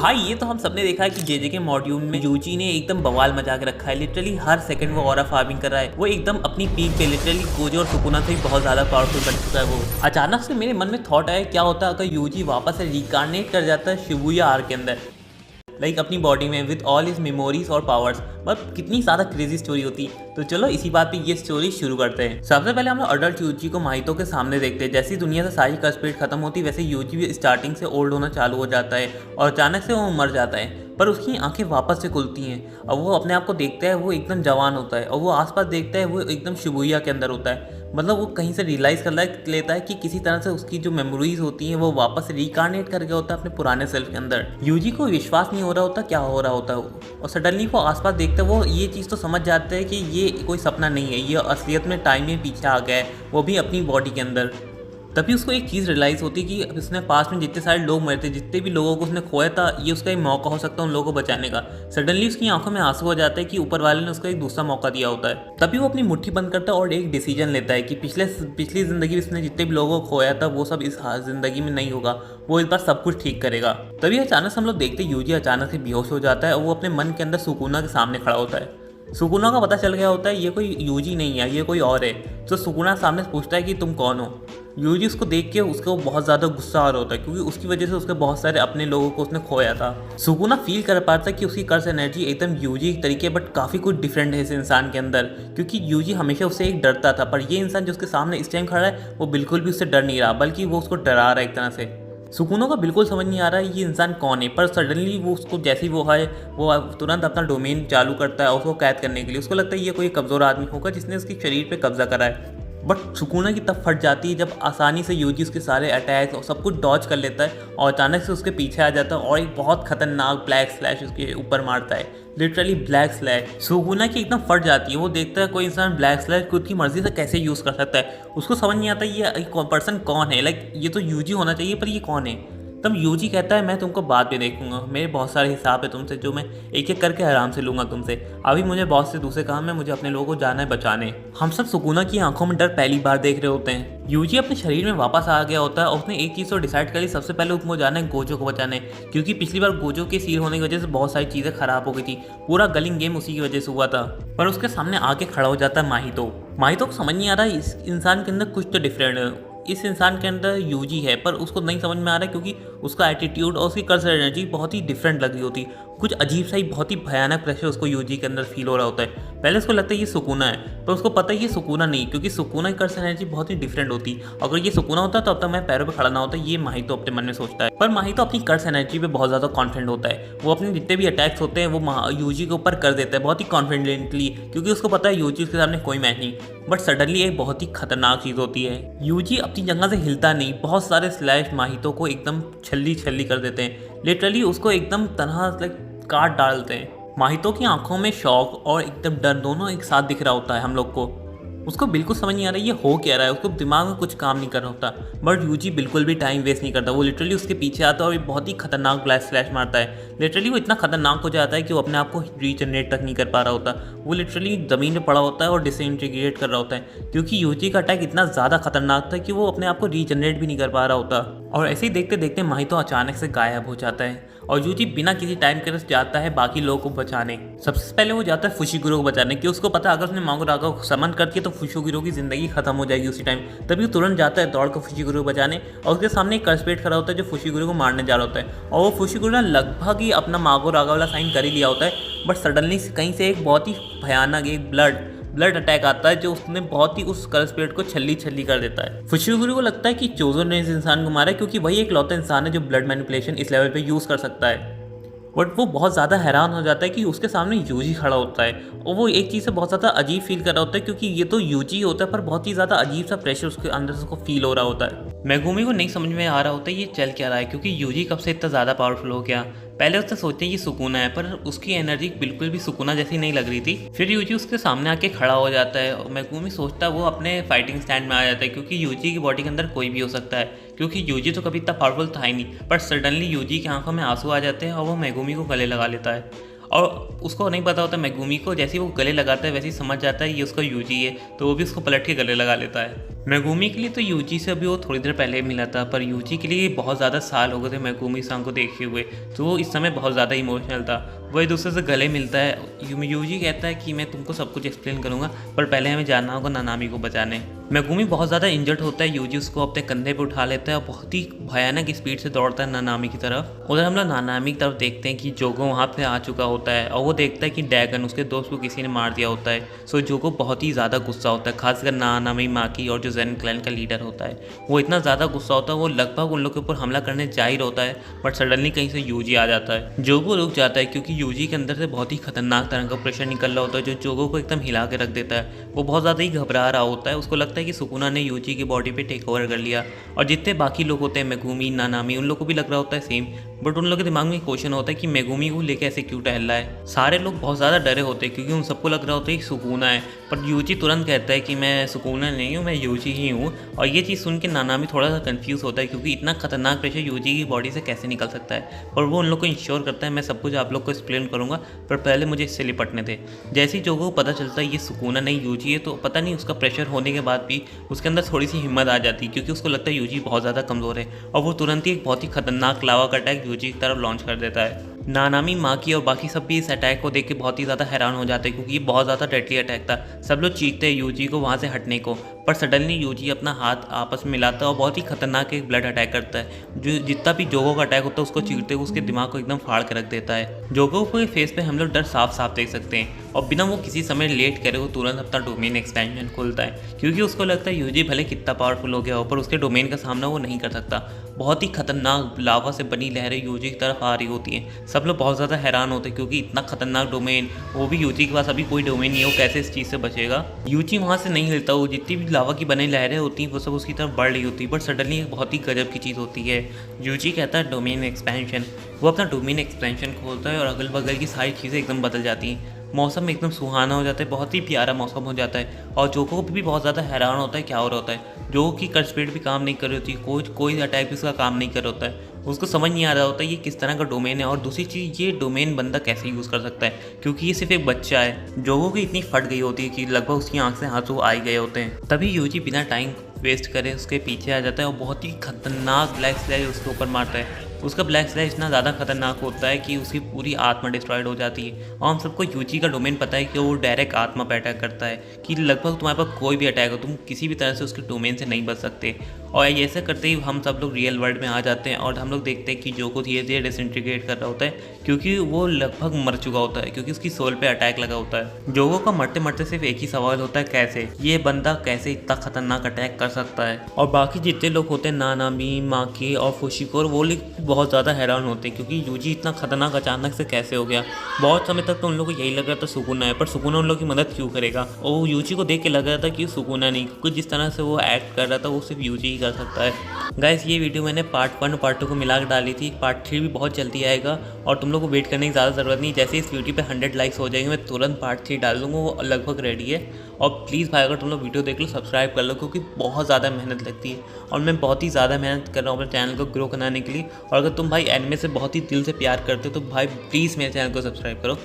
भाई ये तो हम सबने देखा है कि जेजे के मॉड्यूल में यूजी ने एकदम बवाल मचा के रखा है। लिटरली हर सेकंड वो ऑरा फार्मिंग कर रहा है। वो एकदम अपनी पीक पे लिटरली गोजो और सुकुना से भी बहुत ज्यादा पावरफुल बन चुका है वो। अचानक से मेरे मन में थॉट आया क्या होता है अगर यूजी वापस से रिकार्नेट कर जाता है शिबुया आर्क के अंदर, लाइक अपनी बॉडी में विद ऑल हिज मेमोरीज और पावर्स। बट कितनी ज़्यादा क्रेजी स्टोरी होती। तो चलो इसी बात पे ये स्टोरी शुरू करते हैं। सबसे पहले हम लोग अडल्ट यूजी को माहितो के सामने देखते हैं। जैसी दुनिया से सारी कर्स खत्म होती वैसे यूजी भी स्टार्टिंग से ओल्ड होना चालू हो जाता है और अचानक से वो मर जाता है। पर उसकी आंखें वापस से खुलती हैं और वो अपने आप को देखता है, वो एकदम जवान होता है और वो आसपास देखता है, वो एकदम शिबुया के अंदर होता है। मतलब वो कहीं से रियलाइज़ कर लेता है कि किसी तरह से उसकी जो मेमोरीज होती हैं वो वापस रिकार्नेट कर गया होता है अपने पुराने सेल्फ के अंदर। यूजी को विश्वास नहीं हो रहा होता क्या हो रहा होता है और सडनली वो आसपास देखते वो ये चीज़ तो समझ जाते हैं कि ये कोई सपना नहीं है, ये असलियत में टाइम में पीछे आ गया है, वो भी अपनी बॉडी के अंदर। तभी उसको एक चीज़ रियलाइज़ होती कि उसने पास में जितने सारे लोग मरे थे, जितने भी लोगों को उसने खोया था, ये उसका एक मौका हो सकता है उन लोगों को बचाने का। सडनली उसकी आंखों में आंसू हो जाता है कि ऊपर वाले ने उसको एक दूसरा मौका दिया होता है। तभी वो अपनी मुट्ठी बंद करता है और एक डिसीजन लेता है कि पिछली ज़िंदगी में उसने जितने भी लोगों को खोया था वो सब इस ज़िंदगी में नहीं होगा, वो इस बार सब कुछ ठीक करेगा। तभी अचानक से हम लोग देखते यूजी अचानक से बेहोश हो जाता है और वो अपने मन के अंदर सुकुना के सामने खड़ा होता है। सुकुना का पता चल गया होता है ये कोई यूजी नहीं है, ये कोई और है। तो सुकुना सामने पूछता है कि तुम कौन हो। यूजी उसको देख के उसको बहुत ज़्यादा गुस्सा आ रहा होता है क्योंकि उसकी वजह से उसके बहुत सारे अपने लोगों को उसने खोया था। सुकुना फील कर पाता है कि उसकी कर्स एनर्जी एकदम यूजी के तरीके बट काफ़ी कुछ डिफरेंट है इस इंसान के अंदर, क्योंकि यूजी हमेशा उससे एक डरता था। पर ये इंसान जो उसके सामने इस टाइम खड़ा है वो बिल्कुल भी उससे डर नहीं रहा, बल्कि वो उसको डरा रहा है एक तरह से। सुकुनों को बिल्कुल समझ नहीं आ रहा है ये इंसान कौन है। पर सडनली वो उसको जैसे वो है वो तुरंत अपना डोमेन चालू करता है उसको कैद करने के लिए। उसको लगता है ये कोई कमज़ोर आदमी होगा जिसने उसके शरीर पे कब्जा करा है। बट सुकुना की तब फट जाती है जब आसानी से यूजी उसके सारे अटैक्स और सब कुछ डॉज कर लेता है और अचानक से उसके पीछे आ जाता है और एक बहुत खतरनाक ब्लैक स्लैश उसके ऊपर मारता है। लिटरली ब्लैक स्लैश सुकुना की एकदम फट जाती है। वो देखता है कोई इंसान ब्लैक स्लैश खुद की मर्जी से कैसे यूज़ कर सकता है। उसको समझ नहीं आता ये पर्सन कौन है। लाइक ये तो यूजी होना चाहिए पर ये कौन है। तब यूजी कहता है मैं तुमको बाद में देखूंगा, मेरे बहुत सारे हिसाब है तुमसे जो मैं एक एक करके आराम से लूँगा तुमसे। अभी मुझे बहुत से दूसरे काम है, मुझे अपने लोगों को जाना है बचाने। हम सब सुकुना की आंखों में डर पहली बार देख रहे होते हैं। यूजी अपने शरीर में वापस आ गया होता है और उसने एक चीज़ तो डिसाइड कर ली, सबसे पहले उसको जाना है गोजो को बचाने, क्योंकि पिछली बार गोजो के सील होने की वजह से बहुत सारी चीज़ें खराब हो गई थी। पूरा गलिंग गेम उसी की वजह से हुआ था। पर उसके सामने आके खड़ा हो जाता है माहितो। माहितो को समझ नहीं आ रहा इस इंसान के अंदर कुछ तो डिफरेंट है। इस इंसान के अंदर यूजी है पर उसको नहीं समझ में आ रहा है क्योंकि उसका एटीट्यूड और उसकी कर्स एनर्जी बहुत ही डिफरेंट लग रही होती। कुछ अजीब सा ही बहुत ही भयानक प्रेशर उसको यूजी के अंदर फील हो रहा होता है। पहले उसको लगता है ये सुकुना है पर उसको पता है ये सुकुना नहीं, क्योंकि सुकुना की कर्स एनर्जी बहुत ही डिफरेंट होती। अगर ये सुकुना होता तो अब तक मैं पैरों पे खड़ा ना होता, ये माहितो अपने मन में सोचता है। पर माहितो अपनी कर्स एनर्जी पे बहुत ज़्यादा कॉन्फिडेंट होता है। वो अपने जितने भी अटैक्स होते हैं वो यूजी के ऊपर कर देता है बहुत ही कॉन्फिडेंटली, क्योंकि उसको पता है यूजी के सामने कोई मैच नहीं। बट सडनली एक बहुत ही खतरनाक चीज़ होती है। यूजी अपनी जगह से हिलता नहीं, बहुत सारे स्लैश माहितो को एकदम छल्ली छल्ली कर देते हैं। लिटरली उसको एकदम तरह लाइक काट डालते हैं। माहितो की आंखों में शौक और एकदम डर दोनों एक साथ दिख रहा होता है हम लोग को। उसको बिल्कुल समझ नहीं आ रहा है ये हो क्या रहा है, उसको दिमाग में कुछ काम नहीं कर रहा होता। बट यूजी बिल्कुल भी टाइम वेस्ट नहीं करता। वो लिटरली उसके पीछे आता है और बहुत ही खतरनाक ब्लैक स्लैश मारता है। लिटरली वो इतना खतरनाक हो जाता है कि वो अपने आप को रीजनरेट तक नहीं कर पा रहा होता। वो लिटरली ज़मीन में पड़ा होता है और डिसइंटीग्रेट कर रहा होता है, क्योंकि यूजी का अटैक इतना ज़्यादा खतरनाक था कि वो अपने आप को रीजनरेट भी नहीं कर पा रहा होता। और ऐसे ही देखते देखते माहितो अचानक से गायब हो जाता है और यूजी बिना किसी टाइम के जाता है बाकी लोगों को बचाने। सबसे पहले वो जाता है फुशिगुरो को बचाने, क्योंकि उसको पता है अगर उसने मांगोरागा को समन कर दिया तो फुशिगुरो की ज़िंदगी खत्म हो जाएगी उसी टाइम। तभी वो तुरंत जाता है दौड़ कर फुशिगुरो को बचाने और उसके सामने एक कर्सपेट खड़ा होता है जो फुशिगुरो को मारने जा रहा होता है। और वो फुशिगुरो ने लगभग ही अपना मांगोरागा वाला साइन कर ही लिया होता है। बट सडनली कहीं से एक बहुत ही भयानक एक ब्लड अटैक आता है जो उसने बहुत ही उस कर्सपेट को छल्ली छल्ली कर देता है। फुशिगुरो को लगता है कि चोजो ने इस इंसान को मारा है, क्योंकि वही एक लौता इंसान है जो ब्लड मैनिपुलेशन इस लेवल पे यूज़ कर सकता है। बट वो बहुत ज़्यादा हैरान हो जाता है कि उसके सामने यूजी खड़ा होता है और वो एक चीज़ से बहुत ज़्यादा अजीब फील कर रहा होता है, क्योंकि ये तो यूजी होता है पर बहुत ही ज़्यादा अजीब सा प्रेशर उसके अंदर से उसको फील हो रहा होता है। मेगुमी को नहीं समझ में आ रहा होता है ये चल क्या रहा है, क्योंकि यूजी कब से इतना ज़्यादा पावरफुल हो गया। पहले उसने सोचते ये सुकुना है पर उसकी एनर्जी बिल्कुल भी सुकुना जैसी नहीं लग रही थी। फिर यूजी उसके सामने आके खड़ा हो जाता है और मेगुमी सोचता है वो अपने फाइटिंग स्टैंड में आ जाता है, क्योंकि यूजी की बॉडी के अंदर कोई भी हो सकता है, क्योंकि यूजी तो कभी इतना पावरफुल था ही नहीं। पर सडनली यूजी की आंखों में आंसू आ जाते हैं और वो मेगुमी को गले लगा लेता है। और उसको नहीं पता होता मेगुमी को, जैसे ही वो गले लगाता है वैसे ही समझ जाता है ये उसका यूजी है, तो वो भी उसको पलट के गले लगा लेता है। मेगुमी के लिए तो यूजी से अभी वो थोड़ी देर पहले मिला था, पर यूजी के लिए बहुत ज़्यादा साल हो गए थे मेगुमी सांग को देखे हुए, तो वो इस समय बहुत ज़्यादा इमोशनल था। वो एक दूसरे से गले मिलता है। यूजी कहता है कि मैं तुमको सब कुछ एक्सप्लेन करूँगा, पर पहले हमें जाना होगा नानामी को बचाने। मेगुमी बहुत ज़्यादा इंजर्ड होता है, यूजी उसको अपने कंधे पे उठा लेता है और बहुत ही भयानक स्पीड से दौड़ता है नानामी की तरफ। उधर हम लोग नानामी की तरफ देखते हैं कि जोगो वहाँ पे आ चुका होता है और वो देखता है कि डैगन उसके दोस्त को किसी ने मार दिया होता है। सो जोगो बहुत ही ज़्यादा गुस्सा होता है, खासकर नानामी माकी और जो जेन क्लैन का लीडर होता है वो इतना ज़्यादा गुस्सा होता है, वो लगभग उन लोग के ऊपर हमला करने जा ही होता है, बट सडनली कहीं से यूजी आ जाता है। जोगो रुक जाता है क्योंकि यूजी के अंदर से बहुत ही खतरनाक तरह का प्रेशर निकल रहा होता है जो जोगो को एकदम हिला के रख देता है। वो बहुत ज़्यादा ही घबरा रहा होता है, उसको लगता है कि सुकुना ने यूजी की बॉडी पे टेक ओवर कर लिया। और जितने बाकी लोग होते हैं मेगुमी नानामी, उन लोग को भी लग रहा होता है सेम, बट उन लोगों के दिमाग में क्वेश्चन होता है कि मेगुमी को लेकर ऐसे क्यों टहल रहा है। सारे लोग बहुत ज़्यादा डरे होते हैं क्योंकि उन सबको लग रहा होता है कि सुकुना है, पर यूजी तुरंत कहता है कि मैं सुकुना नहीं हूँ, मैं यूजी ही हूँ। और ये चीज़ सुन के नानामी थोड़ा सा कंफ्यूज होता है क्योंकि इतना खतरनाक प्रेशर यूजी की बॉडी से कैसे निकल सकता है, पर वो उन लोग को इंश्योर करता है मैं सब कुछ आप लोग को एक्सप्लेन करूँगा, पर पहले मुझे इससे निपटने थे। जैसे ही जोगो को पता चलता है ये सुकुना नहीं यूजी है, तो पता नहीं उसका प्रेशर होने के बाद भी उसके अंदर थोड़ी सी हिम्मत आ जाती है क्योंकि उसको लगता है यूजी बहुत ज़्यादा कमज़ोर है, और वो तुरंत ही एक बहुत ही खतरनाक लावा का अटैक यूजी की तरफ लॉन्च कर देता है। नानामी माकी और बाकी सब भी इस अटैक को देख के बहुत ही ज़्यादा हैरान हो जाते हैं क्योंकि ये बहुत ज़्यादा डेडली अटैक था। सब लोग चीखते हैं यूजी को वहाँ से हटने को, पर सडनली यूजी अपना हाथ आपस में मिलाता है और बहुत ही खतरनाक एक ब्लड अटैक करता है जो जितना भी जोगो का अटैक होता है उसको चीरते हुए उसके दिमाग को एकदम फाड़ के रख देता है। जोगो के फेस पे हम लोग डर साफ साफ देख सकते हैं और बिना वो किसी समय लेट करे वो तुरंत अपना डोमेन एक्सपेंशन खोलता है क्योंकि उसको लगता है यूजी भले कितना पावरफुल हो गया हो पर उसके डोमेन का सामना वो नहीं कर सकता। बहुत ही खतरनाक लावा से बनी लहरें यूजी की तरफ आ रही होती हैं। सब लोग बहुत ज़्यादा हैरान होते हैं क्योंकि इतना खतरनाक डोमेन, वो भी यूजी के पास अभी कोई डोमेन नहीं है, वो कैसे इस चीज़ से बचेगा। यूजी वहाँ से नहीं हिलता, वो जितनी भी लावा की बनी लहरें होती हैं वो सब उसकी तरफ बढ़ रही होती है, बट सडनली एक बहुत ही गजब की चीज़ होती है। यूजी कहता है डोमेन एक्सपेंशन, वो अपना डोमेन एक्सपेंशन खोलता है और अगल बगल की सारी चीज़ें एकदम बदल जाती हैं। मौसम एकदम सुहाना हो जाता है, बहुत ही प्यारा मौसम हो जाता है और जोगो को भी बहुत ज़्यादा हैरान होता है क्या हो रहा होता है। जोगो की कर्ज स्पीड भी काम नहीं कर रही होती, कोई अटैक भी उसका काम नहीं कर रहा होता है, उसको समझ नहीं आ रहा होता है ये किस तरह का डोमेन है और दूसरी चीज़ ये डोमेन बंदा कैसे यूज़ कर सकता है क्योंकि ये सिर्फ एक बच्चा है। जोगो की इतनी फट गई होती है कि लगभग उसकी आंख से आंसू आ गए होते हैं। तभी यूजी बिना टाइम वेस्ट करे उसके पीछे आ जाता है और बहुत ही खतरनाक ब्लैक स्लैश उसके ऊपर मारता है। उसका ब्लैक स्लैश इतना ज़्यादा खतरनाक होता है कि उसकी पूरी आत्मा डिस्ट्रॉयड हो जाती है और हम सबको यूजी का डोमेन पता है कि वो डायरेक्ट आत्मा पे अटैक करता है कि लगभग तुम्हारे पास कोई भी अटैक हो तुम किसी भी तरह से उसके डोमेन से नहीं बच सकते। और ऐसे करते ही हम सब लोग रियल वर्ल्ड में आ जाते हैं और हम लोग देखते हैं कि जोगो धीरे धीरे डिसइंटीग्रेट कर रहा होता है क्योंकि वो लगभग मर चुका होता है क्योंकि उसकी सोल पे अटैक लगा होता है। जोगो का मरते मरते सिर्फ एक ही सवाल होता है कैसे ये बंदा कैसे इतना खतरनाक अटैक कर सकता है। और बाकी जितने लोग होते हैं नानामी माकी और फुशिकोर वो लोग बहुत ज़्यादा हैरान होते हैं क्योंकि यूजी इतना खतरनाक अचानक से कैसे हो गया। बहुत समय तक तो उन लोगों को यही लग रहा था सुकुना है, पर सुकुना उन लोगों की मदद क्यों करेगा। और यूजी को देख के लग रहा था कि सुकुना नहीं, क्योंकि जिस तरह से वो एक्ट कर रहा था वो सिर्फ यूजी ही कर सकता है। गाइस ये वीडियो मैंने पार्ट 1 और पार्ट 2 को मिला कर डाली थी, पार्ट 3 भी बहुत जल्दी आएगा और तुम लोग को वेट करने की ज़्यादा ज़रूरत नहीं। जैसे इस वीडियो पे 100 लाइक्स हो जाएंगे मैं तुरंत पार्ट 3 डाल दूँगा, वो लगभग रेडी है। और प्लीज़ भाई अगर तुम लोग वीडियो देख लो सब्सक्राइब कर लो क्योंकि बहुत ज़्यादा मेहनत लगती है और मैं बहुत ही ज़्यादा मेहनत कर रहा हूँ अपने चैनल को ग्रो कराने के लिए। और अगर तुम भाई एनिमे से बहुत ही दिल से प्यार करते हो तो भाई प्लीज़ मेरे चैनल को सब्सक्राइब करो।